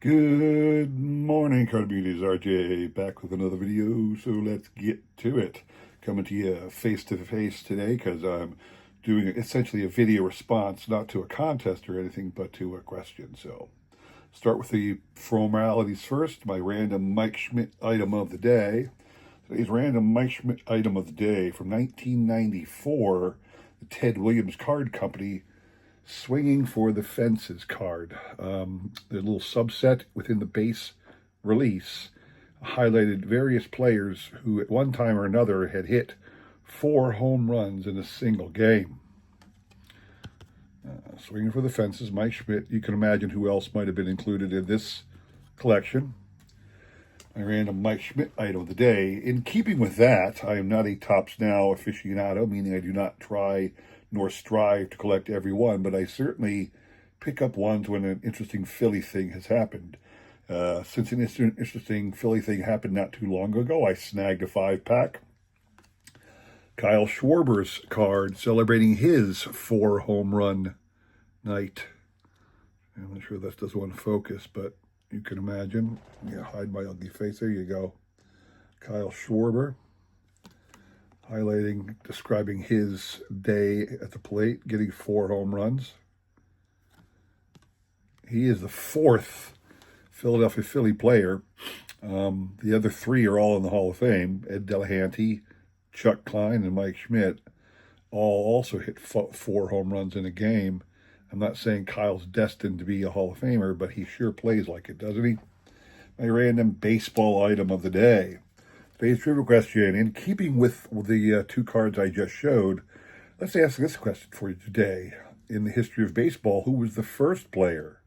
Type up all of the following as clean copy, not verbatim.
Good morning, Card Beauties. RJ back with another video. So let's get to it. Coming to you face to face today because I'm doing essentially a video response, not to a contest or anything, but to a question. So start with the formalities first. My random Mike Schmidt item of the day. Today's random Mike Schmidt item of the day from 1994, the Ted Williams Card Company. Swinging for the Fences card. The little subset within the base release highlighted various players who at one time or another had hit 4 home runs in a single game. Swinging for the Fences, Mike Schmidt. You can imagine who else might have been included in this collection. My random Mike Schmidt item of the day. In keeping with that, I am not a Topps Now aficionado, meaning I do not try nor strive to collect every one, but I certainly pick up ones when an interesting Philly thing has happened. Since an interesting Philly thing happened not too long ago, I snagged a 5-pack. Kyle Schwarber's card celebrating his 4 home run night. I'm not sure that doesn't want to focus, but you can imagine. Yeah, hide my ugly face. There you go. Kyle Schwarber, highlighting, describing his day at the plate, getting 4 home runs. He is the 4th Philadelphia Philly player. The other 3 are all in the Hall of Fame. Ed Delahanty, Chuck Klein, and Mike Schmidt all also hit 4 home runs in a game. I'm not saying Kyle's destined to be a Hall of Famer, but he sure plays like it, doesn't he? My random baseball item of the day. Today's trivia question. In keeping with the 2 cards I just showed, let's ask this question for you today. In the history of baseball, who was the first player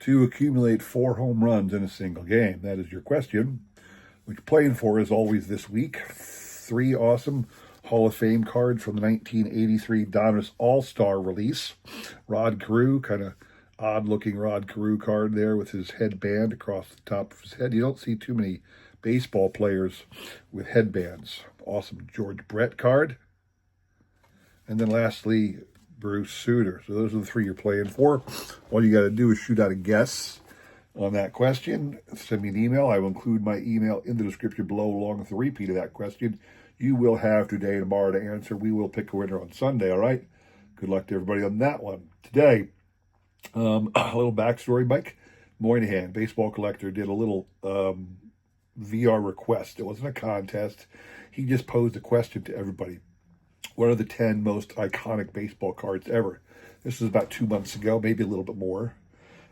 to accumulate 4 home runs in a single game? That is your question. What you're playing for is always this week. 3 awesome Hall of Fame cards from the 1983 Donruss All-Star release. Rod Carew, kind of odd-looking Rod Carew card there with his headband across the top of his head. You don't see too many baseball players with headbands. Awesome George Brett card. And then lastly, Bruce Sutter. So those are the 3 you're playing for. All you got to do is shoot out a guess on that question. Send me an email. I will include my email in the description below along with a repeat of that question. You will have today and tomorrow to answer. We will pick a winner on Sunday, all right? Good luck to everybody on that one. Today, a little backstory. Mike Moynihan, baseball collector, did a little VR request. It wasn't a contest. He just posed a question to everybody. What are the 10 most iconic baseball cards ever? This was about 2 months ago, maybe a little bit more.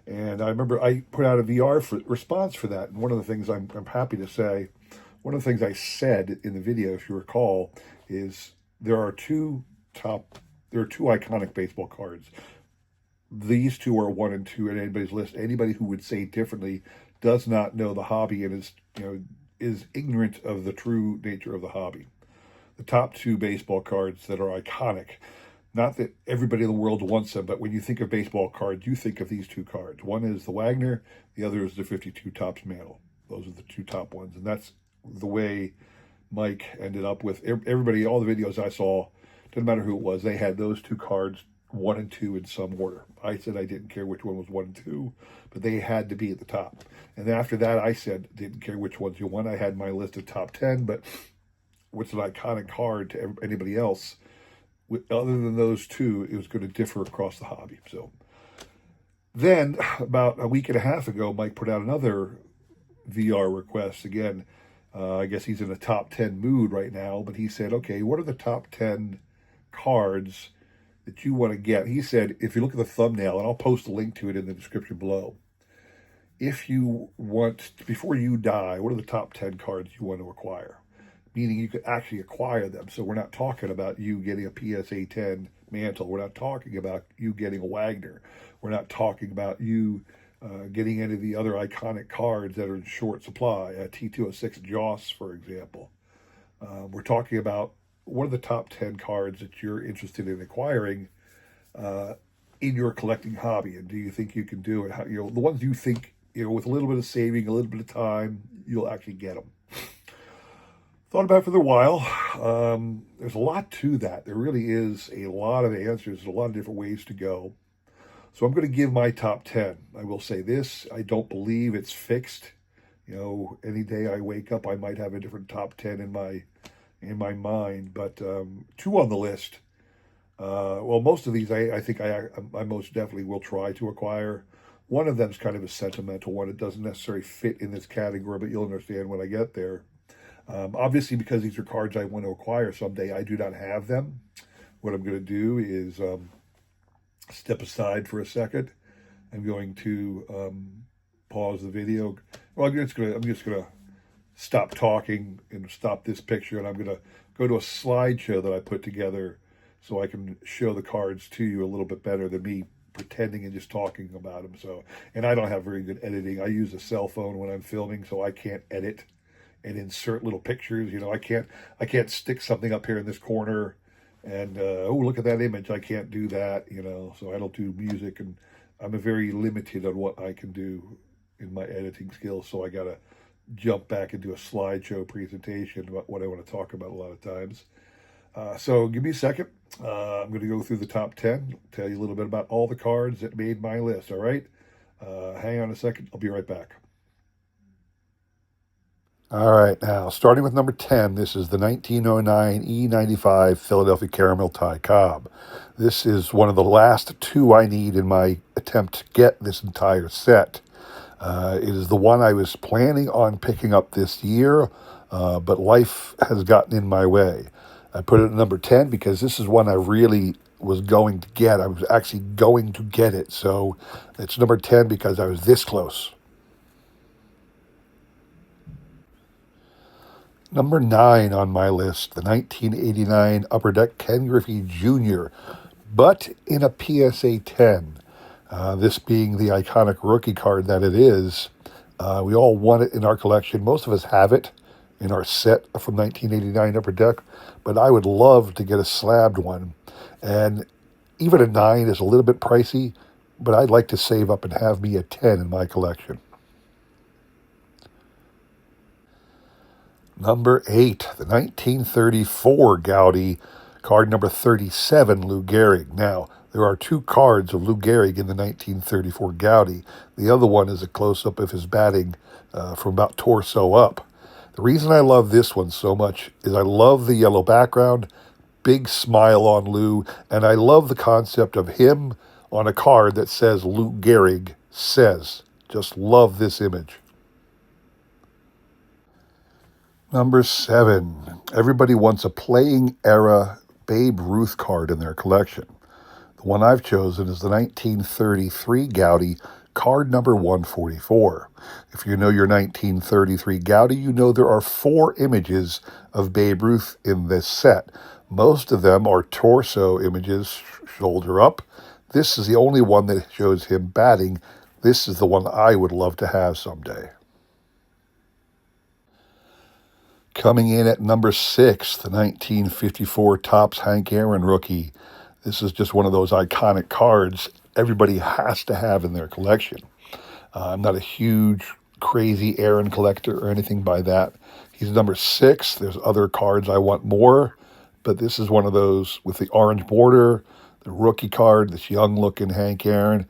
And I remember I put out a VR response for that. And one of the things I'm happy to say, one of the things I said in the video, if you recall, is there are two iconic baseball cards. These 2 are 1 and 2 in anybody's list. Anybody who would say differently does not know the hobby and is ignorant of the true nature of the hobby. The top 2 baseball cards that are iconic. Not that everybody in the world wants them, but when you think of baseball cards, you think of these 2 cards. One is the Wagner, the other is the 52 Topps Mantle. Those are the 2 top ones, and that's the way Mike ended up with everybody. All the videos I saw, doesn't matter who it was, they had those 2 cards, 1 and 2 in some order. I said I didn't care which one was 1 and 2, but they had to be at the top. And after that, I said didn't care which ones you want. I had my list of top 10, but what's an iconic card to anybody else? Other than those 2, it was going to differ across the hobby. So then, about a week and a half ago, Mike put out another VR request. Again, I guess he's in a top 10 mood right now, but he said, okay, what are the top 10 cards that you want to get? He said, if you look at the thumbnail, and I'll post a link to it in the description below, if you want, before you die, what are the top 10 cards you want to acquire? Meaning you could actually acquire them. So we're not talking about you getting a PSA 10 Mantle. We're not talking about you getting a Wagner. We're not talking about you getting any of the other iconic cards that are in short supply. T206 Joss, for example. We're talking about what are the top 10 cards that you're interested in acquiring in your collecting hobby, and do you think you can do it? How, the ones you think, with a little bit of saving, a little bit of time, you'll actually get them. Thought about it for a while. There's a lot to that. There really is a lot of answers. There's a lot of different ways to go. So I'm going to give my top 10. I will say this, I don't believe it's fixed. You know, any day I wake up, I might have a different top 10 in my mind, but two on the list. Well, most of these I think I most definitely will try to acquire. One of them is kind of a sentimental one. It doesn't necessarily fit in this category, but you'll understand when I get there. Obviously, because these are cards I want to acquire someday, I do not have them. What I'm going to do is step aside for a second. I'm going to pause the video. Well, I'm just gonna stop talking and stop this picture, and I'm gonna go to a slideshow that I put together so I can show the cards to you a little bit better than me pretending and just talking about them. So, and I don't have very good editing. I use a cell phone when I'm filming, so I can't edit and insert little pictures. You know, I can't stick something up here in this corner and oh, look at that image. I can't do that. You know, so I don't do music, and I'm very limited on what I can do in my editing skills. So I gotta jump back into a slideshow presentation about what I want to talk about a lot of times. So give me a second. I'm going to go through the top 10, tell you a little bit about all the cards that made my list, all right? Hang on a second. I'll be right back. All right, now starting with number 10, this is the 1909 E95 Philadelphia Caramel Tie Cobb. This is one of the last two I need in my attempt to get this entire set. It is the one I was planning on picking up this year, but life has gotten in my way. I put it at number 10 because this is one I really was going to get. I was actually going to get it, so it's number 10 because I was this close. Number 9 on my list, the 1989 Upper Deck Ken Griffey Jr., but in a PSA 10. This being the iconic rookie card that it is. We all want it in our collection. Most of us have it in our set from 1989 Upper Deck, but I would love to get a slabbed one. And even a 9 is a little bit pricey, but I'd like to save up and have me a 10 in my collection. Number 8, the 1934 Goudey, card number 37, Lou Gehrig. Now, there are two cards of Lou Gehrig in the 1934 Goudey. The other one is a close-up of his batting from about torso up. The reason I love this one so much is I love the yellow background, big smile on Lou, and I love the concept of him on a card that says Lou Gehrig says. Just love this image. Number 7, everybody wants a playing era Babe Ruth card in their collection. The one I've chosen is the 1933 Goudey, card number 144. If you know your 1933 Goudey, you know there are 4 images of Babe Ruth in this set. Most of them are torso images, shoulder up. This is the only one that shows him batting. This is the one I would love to have someday. Coming in at number 6, the 1954 Topps Hank Aaron rookie. This is just one of those iconic cards everybody has to have in their collection. I'm not a huge, crazy Aaron collector or anything by that. He's number 6. There's other cards I want more, but this is one of those with the orange border, the rookie card, this young-looking Hank Aaron.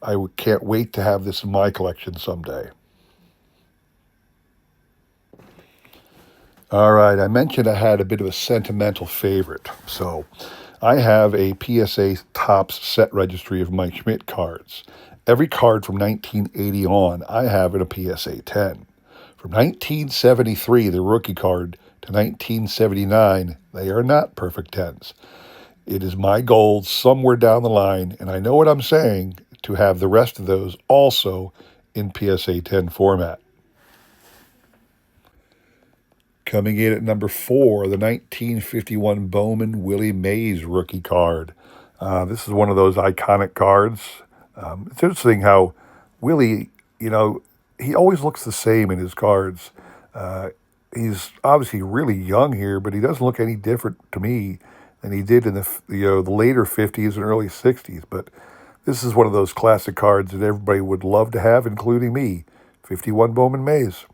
I can't wait to have this in my collection someday. All right, I mentioned I had a bit of a sentimental favorite. So I have a PSA Topps set registry of Mike Schmidt cards. Every card from 1980 on, I have in a PSA 10. From 1973, the rookie card, to 1979, they are not perfect 10s. It is my goal somewhere down the line, and I know what I'm saying, to have the rest of those also in PSA 10 format. Coming in at number 4, the 1951 Bowman Willie Mays rookie card. This is one of those iconic cards. It's interesting how Willie, he always looks the same in his cards. He's obviously really young here, but he doesn't look any different to me than he did in the later 50s and early 60s. But this is one of those classic cards that everybody would love to have, including me, 51 Bowman Mays.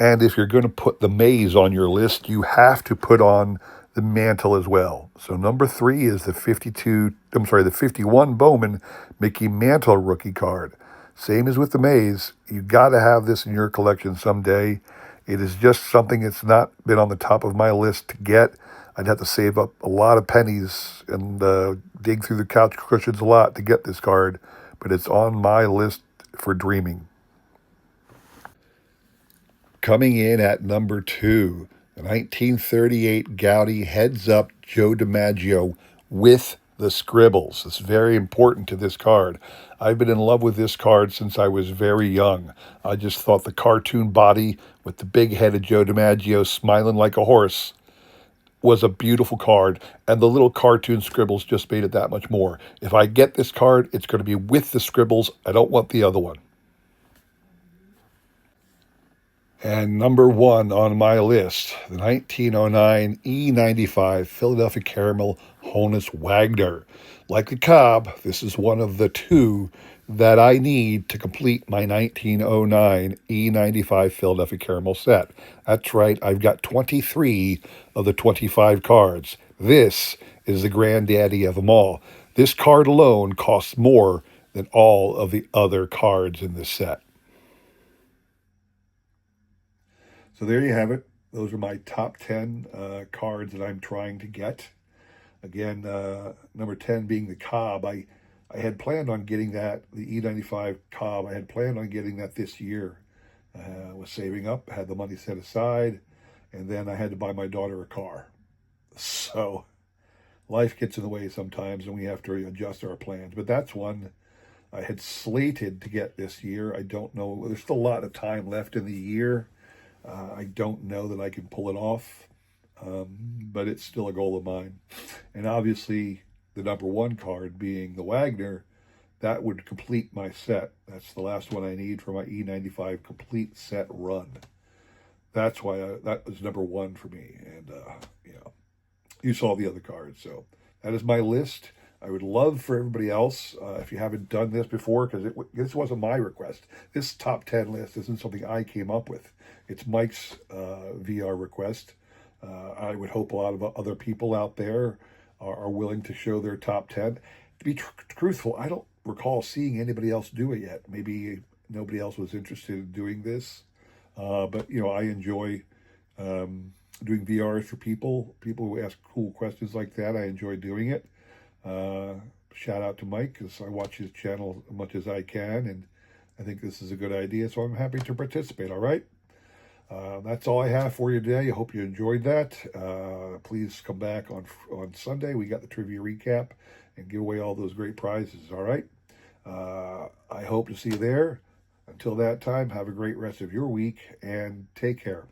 And if you're going to put the Mays on your list, you have to put on the mantle as well. So number 3 is the 51 Bowman Mickey Mantle rookie card. Same as with the Mays, you got to have this in your collection someday. It is just something that's not been on the top of my list to get. I'd have to save up a lot of pennies and dig through the couch cushions a lot to get this card, but it's on my list for dreaming. Coming in at number 2, the 1938 Gaudi Heads Up Joe DiMaggio with the scribbles. It's very important to this card. I've been in love with this card since I was very young. I just thought the cartoon body with the big head of Joe DiMaggio smiling like a horse was a beautiful card, and the little cartoon scribbles just made it that much more. If I get this card, it's going to be with the scribbles. I don't want the other one. And number 1 on my list, the 1909 E95 Philadelphia Caramel Honus Wagner. Like the Cobb, this is one of the 2 that I need to complete my 1909 E95 Philadelphia Caramel set. That's right, I've got 23 of the 25 cards. This is the granddaddy of them all. This card alone costs more than all of the other cards in this set. So there you have it. Those are my top 10 cards that I'm trying to get. Again, number 10 being the Cobb. I had planned on getting that, the E95 Cobb. I had planned on getting that this year. Was saving up, had the money set aside, and then I had to buy my daughter a car. So life gets in the way sometimes, and we have to adjust our plans. But that's one I had slated to get this year. I don't know. There's still a lot of time left in the year. I don't know that I can pull it off, but it's still a goal of mine. And obviously, the number 1 card being the Wagner, that would complete my set. That's the last one I need for my E95 complete set run. That's why that was number 1 for me. And, you saw the other cards. So that is my list. I would love for everybody else, if you haven't done this before, because this wasn't my request. This top 10 list isn't something I came up with. It's Mike's VR request. I would hope a lot of other people out there are willing to show their top 10. To be truthful, I don't recall seeing anybody else do it yet. Maybe nobody else was interested in doing this. But, I enjoy doing VR for people who ask cool questions like that. I enjoy doing it. Shout out to Mike, because I watch his channel as much as I can, and I think this is a good idea, so I'm happy to participate, all right? That's all I have for you today. I hope you enjoyed that. Please come back on Sunday. We got the trivia recap and give away all those great prizes, all right? I hope to see you there. Until that time, have a great rest of your week, and take care.